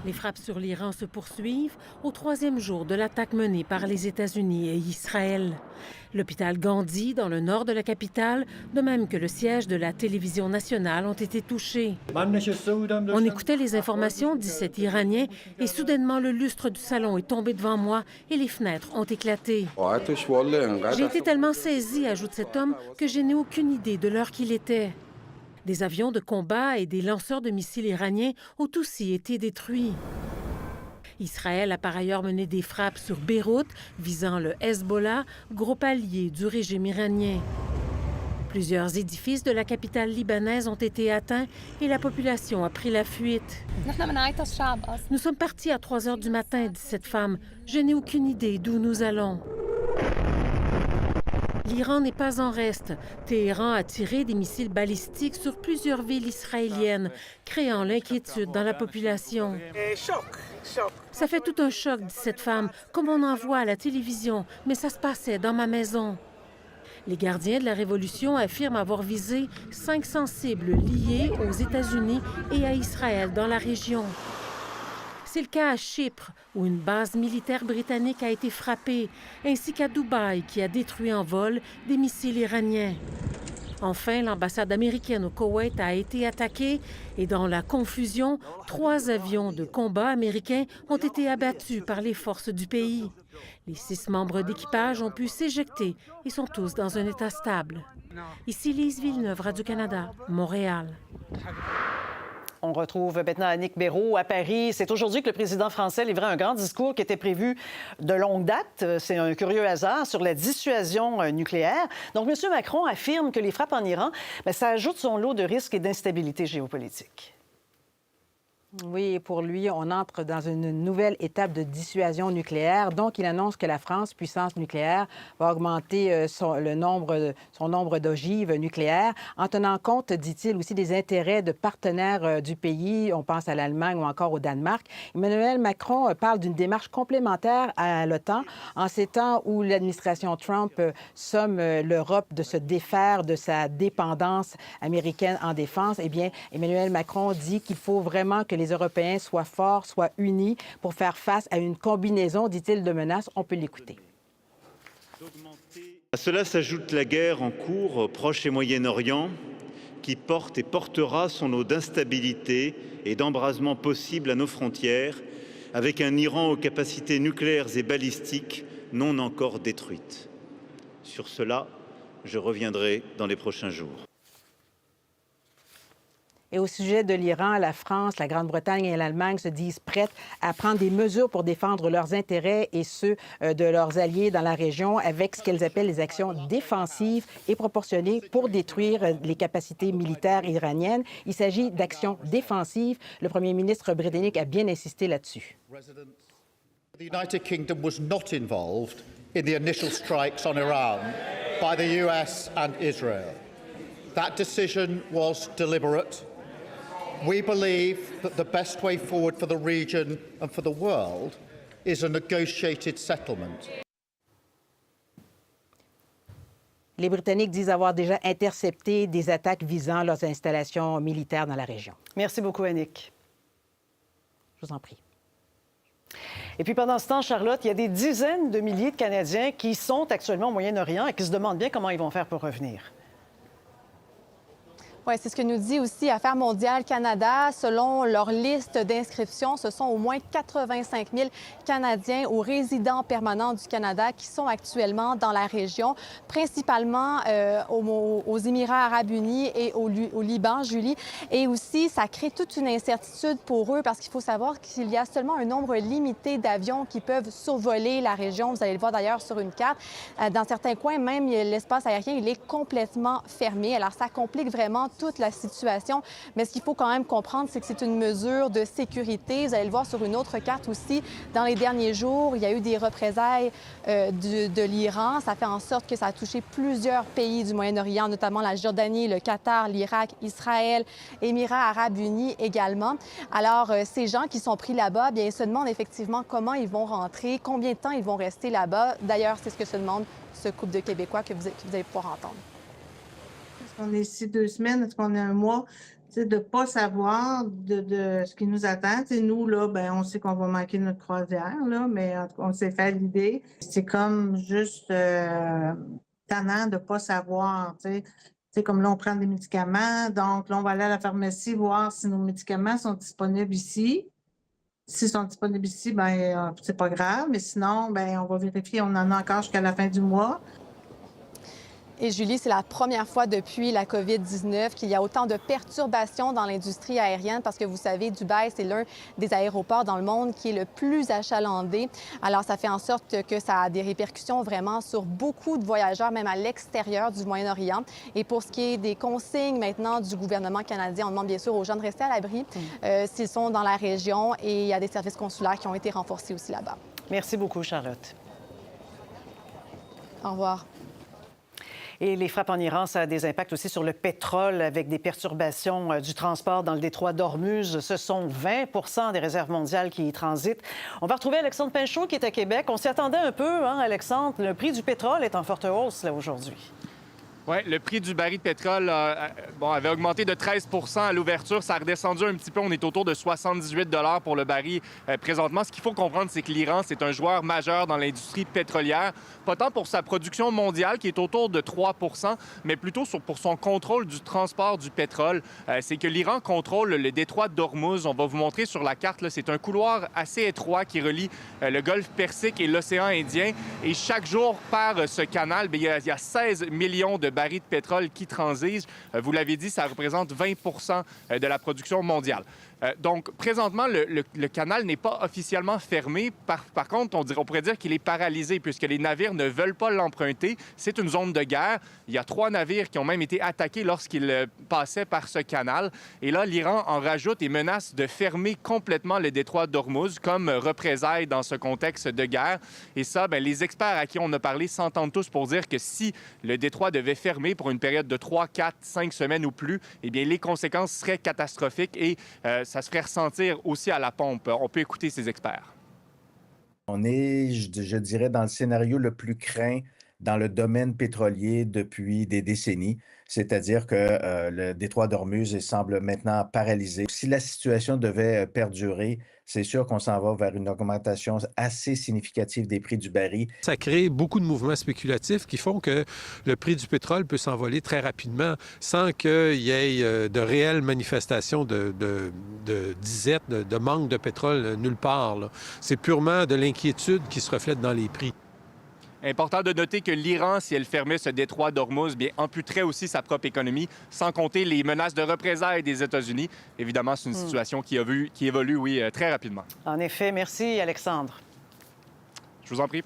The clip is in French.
Les frappes sur l'Iran se poursuivent au troisième jour de l'attaque menée par les États-Unis et Israël. L'hôpital Gandhi, dans le nord de la capitale, de même que le siège de la télévision nationale, ont été touchés. On écoutait les informations, dit cet Iranien, et soudainement le lustre du salon est tombé devant moi et les fenêtres ont éclaté. J'ai été tellement saisi, ajoute cet homme, que je n'ai aucune idée de l'heure qu'il était. Des avions de combat et des lanceurs de missiles iraniens ont aussi été détruits. Israël a par ailleurs mené des frappes sur Beyrouth visant le Hezbollah, groupe allié du régime iranien. Plusieurs édifices de la capitale libanaise ont été atteints et la population a pris la fuite. Nous sommes partis à 3 heures du matin, dit cette femme. Je n'ai aucune idée d'où nous allons. L'Iran n'est pas en reste. Téhéran a tiré des missiles balistiques sur plusieurs villes israéliennes, créant l'inquiétude dans la population. Ça fait tout un choc, dit cette femme, comme on en voit à la télévision, mais ça se passait dans ma maison. Les gardiens de la Révolution affirment avoir visé 500 cibles liées aux États-Unis et à Israël dans la région. C'est le cas à Chypre, où une base militaire britannique a été frappée, ainsi qu'à Dubaï, qui a détruit en vol des missiles iraniens. Enfin, l'ambassade américaine au Koweït a été attaquée et dans la confusion, 3 avions de combat américains ont été abattus par les forces du pays. Les 6 membres d'équipage ont pu s'éjecter et sont tous dans un état stable. Ici Lise Villeneuve, Radio-Canada, Montréal. On retrouve maintenant Annick Béraud à Paris. C'est aujourd'hui que le président français livrait un grand discours qui était prévu de longue date. C'est un curieux hasard sur la dissuasion nucléaire. Donc, M. Macron affirme que les frappes en Iran, ça ajoute son lot de risques et d'instabilité géopolitique. Oui, et pour lui, on entre dans une nouvelle étape de dissuasion nucléaire. Donc, il annonce que la France, puissance nucléaire, va augmenter son nombre d'ogives nucléaires, en tenant compte, dit-il, aussi des intérêts de partenaires du pays. On pense à l'Allemagne ou encore au Danemark. Emmanuel Macron parle d'une démarche complémentaire à l'OTAN en ces temps où l'administration Trump somme l'Europe de se défaire de sa dépendance américaine en défense. Eh bien, Emmanuel Macron dit qu'il faut vraiment que les Européens soient forts, soient unis pour faire face à une combinaison, dit-il, de menaces. On peut l'écouter. À cela s'ajoute la guerre en cours au Proche et Moyen-Orient, qui porte et portera son lot d'instabilité et d'embrasement possible à nos frontières, avec un Iran aux capacités nucléaires et balistiques non encore détruites. Sur cela, je reviendrai dans les prochains jours. Et au sujet de l'Iran, la France, la Grande-Bretagne et l'Allemagne se disent prêtes à prendre des mesures pour défendre leurs intérêts et ceux de leurs alliés dans la région avec ce qu'elles appellent les actions défensives et proportionnées pour détruire les capacités militaires iraniennes. Il s'agit d'actions défensives. Le premier ministre britannique a bien insisté là-dessus. The United Kingdom was not involved in the initial strikes on Iran by the US and Israel. That decision was deliberate. We believe that the best way forward for the region and for the world is a negotiated settlement. Les Britanniques disent avoir déjà intercepté des attaques visant leurs installations militaires dans la région. Merci beaucoup, Annick. Je vous en prie. Et puis pendant ce temps, Charlotte, il y a des dizaines de milliers de Canadiens qui sont actuellement au Moyen-Orient et qui se demandent bien comment ils vont faire pour revenir. Oui, c'est ce que nous dit aussi Affaires mondiales Canada. Selon leur liste d'inscription, ce sont au moins 85 000 Canadiens ou résidents permanents du Canada qui sont actuellement dans la région, principalement aux Émirats arabes unis et au Liban, Julie. Et aussi, ça crée toute une incertitude pour eux parce qu'il faut savoir qu'il y a seulement un nombre limité d'avions qui peuvent survoler la région. Vous allez le voir d'ailleurs sur une carte. Dans certains coins, même l'espace aérien, il est complètement fermé. Alors, ça complique vraiment toute la situation. Mais ce qu'il faut quand même comprendre, c'est que c'est une mesure de sécurité. Vous allez le voir sur une autre carte aussi. Dans les derniers jours, il y a eu des représailles de l'Iran. Ça fait en sorte que ça a touché plusieurs pays du Moyen-Orient, notamment la Jordanie, le Qatar, l'Irak, Israël, Émirats arabes unis également. Alors, ces gens qui sont pris là-bas, bien, ils se demandent effectivement comment ils vont rentrer, combien de temps ils vont rester là-bas. D'ailleurs, c'est ce que se demande ce couple de Québécois que vous allez pouvoir entendre. Est-ce qu'on est ici 2 semaines? Est-ce qu'on est un mois? de ne pas savoir de ce qui nous attend. T'sais, nous, là, ben, on sait qu'on va manquer notre croisière, là, mais en tout cas, on s'est fait l'idée. C'est comme juste tannant de ne pas savoir. T'sais, comme là, on prend des médicaments, donc là, on va aller à la pharmacie voir si nos médicaments sont disponibles ici. S'ils sont disponibles ici, ben c'est pas grave, mais sinon, ben on va vérifier, on en a encore jusqu'à la fin du mois. Et Julie, c'est la première fois depuis la COVID-19 qu'il y a autant de perturbations dans l'industrie aérienne parce que vous savez, Dubaï, c'est l'un des aéroports dans le monde qui est le plus achalandé. Alors, ça fait en sorte que ça a des répercussions vraiment sur beaucoup de voyageurs, même à l'extérieur du Moyen-Orient. Et pour ce qui est des consignes maintenant du gouvernement canadien, on demande bien sûr aux gens de rester à l'abri s'ils sont dans la région et il y a des services consulaires qui ont été renforcés aussi là-bas. Merci beaucoup, Charlotte. Au revoir. Et les frappes en Iran, ça a des impacts aussi sur le pétrole avec des perturbations du transport dans le détroit d'Ormuz. Ce sont 20 des réserves mondiales qui y transitent. On va retrouver Alexandre Pinchot qui est à Québec. On s'y attendait un peu, hein, Alexandre? Le prix du pétrole est en forte hausse là aujourd'hui. Oui, le prix du baril de pétrole avait augmenté de 13 % à l'ouverture. Ça a redescendu un petit peu. On est autour de 78 $ pour le baril présentement. Ce qu'il faut comprendre, c'est que l'Iran, c'est un joueur majeur dans l'industrie pétrolière. Pas tant pour sa production mondiale, qui est autour de 3 % mais plutôt pour son contrôle du transport du pétrole. C'est que l'Iran contrôle le détroit d'Ormuz. On va vous montrer sur la carte. C'est un couloir assez étroit qui relie le golfe Persique et l'océan Indien. Et chaque jour, par ce canal, il y a 16 millions de barils de pétrole qui transigent. Vous l'avez dit, ça représente 20 % de la production mondiale. Donc, présentement, le canal n'est pas officiellement fermé. Par contre, on pourrait dire qu'il est paralysé puisque les navires ne veulent pas l'emprunter. C'est une zone de guerre. Il y a 3 navires qui ont même été attaqués lorsqu'ils passaient par ce canal. Et là, l'Iran en rajoute et menace de fermer complètement le détroit d'Ormuz comme représailles dans ce contexte de guerre. Et ça, les experts à qui on a parlé s'entendent tous pour dire que si le détroit devait fermer pour une période de 3, 4, 5 semaines ou plus, eh bien, les conséquences seraient catastrophiques et ça se ferait ressentir aussi à la pompe. On peut écouter ces experts. On est, je dirais, dans le scénario le plus craint dans le domaine pétrolier depuis des décennies, c'est-à-dire que le détroit d'Ormuz semble maintenant paralysé. Si la situation devait perdurer, c'est sûr qu'on s'en va vers une augmentation assez significative des prix du baril. Ça crée beaucoup de mouvements spéculatifs qui font que le prix du pétrole peut s'envoler très rapidement sans qu'il y ait de réelles manifestations de disette, de manque de pétrole nulle part. C'est purement de l'inquiétude qui se reflète dans les prix. Important de noter que l'Iran, si elle fermait ce détroit d'Ormuz, amputerait aussi sa propre économie, sans compter les menaces de représailles des États-Unis. Évidemment, c'est une situation qui évolue, oui, très rapidement. En effet, merci, Alexandre. Je vous en prie.